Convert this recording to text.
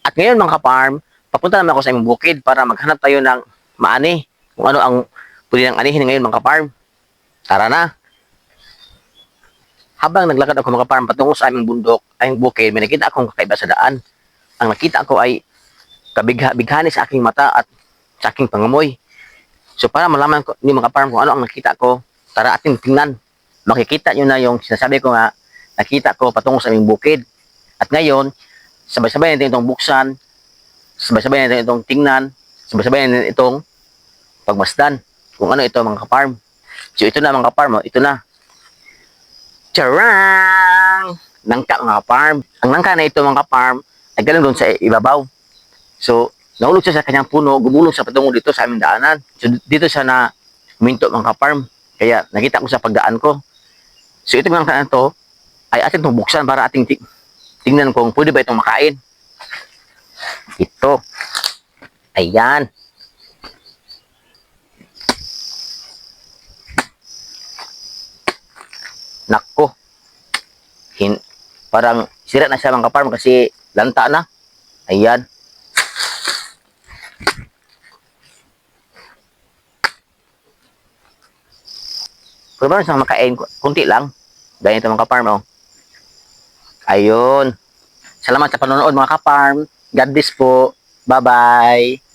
At ngayon mga ka-farm, papunta naman ako sa aming bukid para maghanap tayo ng maani. Kung ano ang pwede ng anihin ngayon mga ka-farm. Tara na. Habang naglakad ako mga ka-farm patungo sa aming bundok, aming bukid, may nakita akong kakaiba sa daan. Ang nakita ko ay kabigha-bighani sa aking mata at sa aking pangamoy. So para malaman ko ni mga farm kung ano ang nakita ko, tara ating tingnan. Makikita nyo na yung sinasabi ko nga, nakita ko patungo sa aming bukid. At ngayon, sabay-sabay natin itong buksan, sabay-sabay natin itong tingnan, sabay-sabay natin itong pagmasdan kung ano ito mga ka-farm. So ito na mga ka-farm, ito na. Charang! Nangka mga ka-farm. Ang nangka na ito mga ka-farm ay galing doon sa ibabaw. So, nahulog siya sa kanyang puno, gumulong siya patungo dito sa aming daanan. So, dito siya na minto mga ka-farm. Kaya, nakita ko sa pagdaan ko. So, ito mga kanaan to, ay ating itong buksan para ating tingnan kung pwede ba itong makain. Ito. Ayan. Nako. Parang sira na siya mga ka-farm kasi lanta na. Ayan. Pero ba sa makain, kunti lang. Ganito mga ka-farm, oh. Ayun. Salamat sa panonood mga ka-farm. God bless po. Bye-bye.